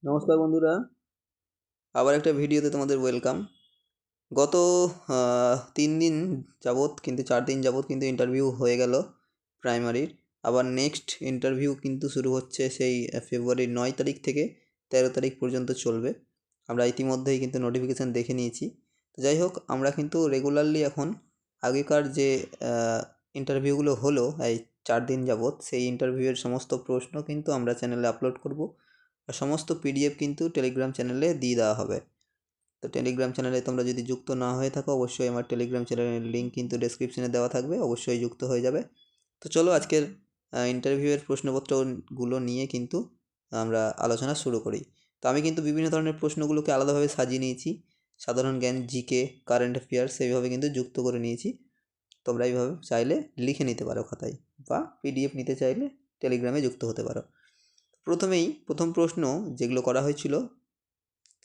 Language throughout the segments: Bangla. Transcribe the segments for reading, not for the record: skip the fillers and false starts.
নমস্কার বন্ধুরা, আবার একটা ভিডিওতে তোমাদের ওয়েলকাম। গত 3 দিন যাবৎ কিন্তু 4 দিন যাবৎ কিন্তু ইন্টারভিউ হয়ে গেল প্রাইমারির। আবার নেক্সট ইন্টারভিউ কিন্তু শুরু হচ্ছে সেই ফেব্রুয়ারির 9 তারিখ থেকে 13 তারিখ পর্যন্ত চলবে। আমরা ইতিমধ্যেই কিন্তু নোটিফিকেশান দেখে নিয়েছি। তো যাই হোক, আমরা কিন্তু রেগুলারলি এখন আগেকার যে ইন্টারভিউগুলো হলো এই 4 দিন যাবৎ, সেই ইন্টারভিউয়ের সমস্ত প্রশ্ন কিন্তু আমরা চ্যানেলে আপলোড করব। আর সমস্ত পিডিএফ কিন্তু টেলিগ্রাম চ্যানেলে দিয়ে দেওয়া হবে। তো টেলিগ্রাম চ্যানেলে তোমরা যদি যুক্ত না হয়ে থাকো, অবশ্যই আমার টেলিগ্রাম চ্যানেলের লিঙ্ক কিন্তু ডেসক্রিপশনে দেওয়া থাকবে, অবশ্যই যুক্ত হয়ে যাবে। তো চলো আজকের ইন্টারভিউয়ের প্রশ্নপত্রগুলো নিয়ে কিন্তু আমরা আলোচনা শুরু করি। তো আমি কিন্তু বিভিন্ন ধরনের প্রশ্নগুলোকে আলাদাভাবে সাজিয়ে নিয়েছি, সাধারণ জ্ঞান, জিকে, কারেন্ট অ্যাফেয়ার্স সেইভাবে কিন্তু যুক্ত করে নিয়েছি। তোমরা এইভাবে চাইলে লিখে নিতে পারো খাতায়, বা পিডিএফ নিতে চাইলে টেলিগ্রামে যুক্ত হতে পারো। প্রথম প্রশ্ন যেগুলো করা হয়েছিল,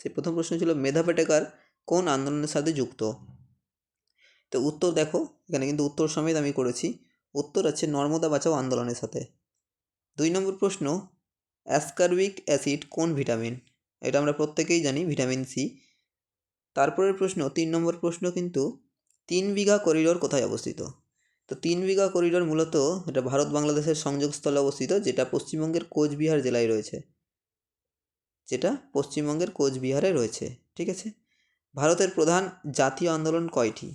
সেই প্রথম প্রশ্ন ছিল মেধা পাটেকার কোন আন্দোলনের সাথে যুক্ত। তো উত্তর দেখো, এখানে কিন্তু উত্তর সমেত আমি করেছি। উত্তর আছে নর্মদা বাঁচাও আন্দোলনের সাথে। 2 নম্বর প্রশ্ন, অ্যাসকারবিক অ্যাসিড কোন ভিটামিন। এটা আমরা প্রত্যেকেই জানি, ভিটামিন সি। তারপরের প্রশ্ন 3 নম্বর প্রশ্ন কিন্তু 3 বিঘা করিডোর কোথায় অবস্থিত। তো 3 বিঘা করিডোর মূলত এটা ভারত বাংলাদেশের সংযোগস্থলে অবস্থিত, যেটা পশ্চিমবঙ্গের কোচবিহার জেলায় রয়েছে, রয়েছে। ঠিক আছে। ভারতের প্রধান জাতীয় আন্দোলন কয়টি।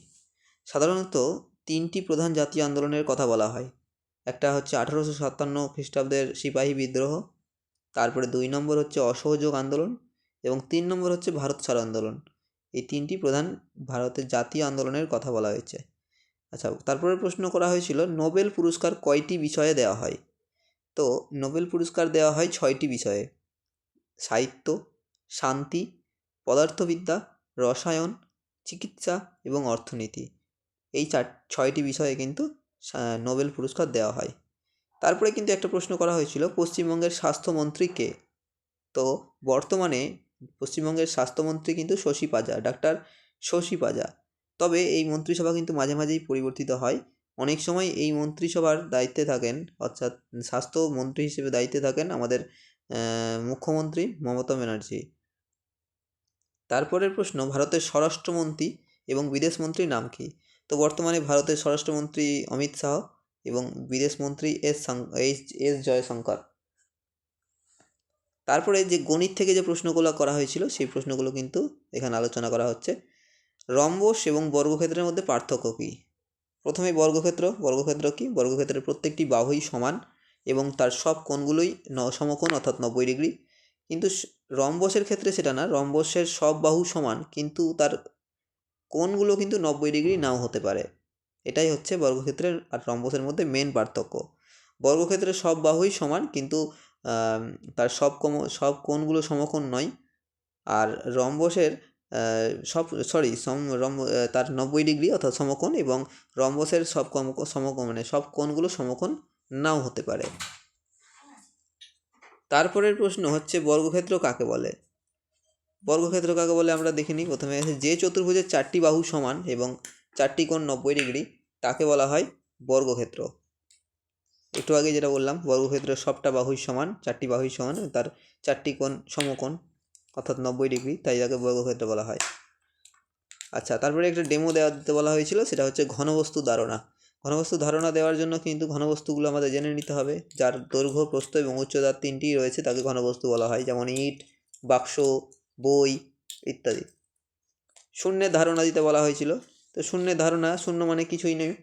সাধারণত 3টি প্রধান জাতীয় আন্দোলনের কথা বলা হয়। একটা হচ্ছে 1857 খ্রিস্টাব্দের সিপাহী বিদ্রোহ, তারপরে 2 নম্বর হচ্ছে অসহযোগ আন্দোলন, এবং 3 নম্বর হচ্ছে ভারত ছাড়ো আন্দোলন। এই 3টি প্রধান ভারতের জাতীয় আন্দোলনের কথা বলা হয়েছে। আচ্ছা, তারপরে প্রশ্ন করা হয়েছিল নোবেল পুরস্কার কয়টি বিষয়ে দেওয়া হয়। তো নোবেল পুরস্কার দেওয়া হয় 6টি বিষয়ে: সাহিত্য, শান্তি, পদার্থবিদ্যা, রসায়ন, চিকিৎসা এবং অর্থনীতি। এই 6টি বিষয়ে কিন্তু নোবেল পুরস্কার দেওয়া হয়। তারপরে কিন্তু একটা প্রশ্ন করা হয়েছিল পশ্চিমবঙ্গের স্বাস্থ্যমন্ত্রী কে। তো বর্তমানে পশ্চিমবঙ্গের স্বাস্থ্যমন্ত্রী কিন্তু শশী পাজা, ডাক্তার শশী পাজা। তবে এই মন্ত্রিসভা কিন্তু মাঝে মাঝেই পরিবর্তিত হয়। অনেক সময় এই মন্ত্রিসভার দায়িত্বে থাকেন, অর্থাৎ স্বাস্থ্যমন্ত্রী হিসেবে দায়িত্বে থাকেন আমাদের মুখ্যমন্ত্রী মমতা ব্যানার্জি। তারপরের প্রশ্ন, ভারতের স্বরাষ্ট্রমন্ত্রী এবং বিদেশমন্ত্রীর নাম কি। তো বর্তমানে ভারতের স্বরাষ্ট্রমন্ত্রী অমিত শাহ এবং বিদেশমন্ত্রী এস জয়শঙ্কর। তারপরে যে গণিত থেকে যে প্রশ্নগুলো করা হয়েছিল, সেই প্রশ্নগুলো কিন্তু এখানে আলোচনা করা হচ্ছে। রম্বস এবং বর্গক্ষেত্রের মধ্যে পার্থক্য কী। প্রথমে বর্গক্ষেত্র কী। বর্গক্ষেত্রের প্রত্যেকটি বাহুই সমান এবং তার সব কোণগুলোই সমকোণ, অর্থাৎ 90 ডিগ্রি। কিন্তু রম্বসের ক্ষেত্রে সেটা না, রম্বসের সব বাহু সমান কিন্তু তার কোণগুলো কিন্তু 90 ডিগ্রি নাও হতে পারে। এটাই হচ্ছে বর্গক্ষেত্রের আর রম্বসের মধ্যে মেন পার্থক্য। বর্গক্ষেত্রের সব বাহুই সমান কিন্তু তার সব কোণগুলো সমকোণ নয়। আর রম্বসের তার 90 ডিগ্রি অর্থাৎ সমকোণ, এবং রম্বসের সব সমকোণ মানে সব কোণগুলো সমকোণ নাও হতে পারে। তারপরের প্রশ্ন হচ্ছে বর্গক্ষেত্র কাকে বলে। বর্গক্ষেত্র কাকে বলে আমরা দেখে নিই। প্রথমে আছে যে চতুর্ভুজের 4টি বাহু সমান এবং 4টি কোণ 90 ডিগ্রি, তাকে বলা হয় বর্গক্ষেত্র। একটু আগে যেটা বললাম, বর্গক্ষেত্রের সবটা বাহুই সমান, 4টি বাহুই সমান, তার 4টি কোণ সমকোণ অর্থাৎ 90 ডিগ্রি, তাই তাকে বর্গক্ষেত্র বলা হয়। আচ্ছা, তারপরে একটা ডেমো দিতে বলা হয়েছিল, সেটা হচ্ছে ঘনবস্তু ধারণা। ঘনবস্তু ধারণা দেওয়ার জন্য কিন্তু ঘনবস্তুগুলো আমাদের জেনে নিতে হবে। যার দৈর্ঘ্য, প্রস্থ এবং উচ্চতা 3টিই রয়েছে, তাকে ঘনবস্তু বলা হয়, যেমন ইট, বাক্স, বই ইত্যাদি। শূন্যের ধারণা দিতে বলা হয়েছিল। তো শূন্যের ধারণা, শূন্য মানে কিছুই নেই,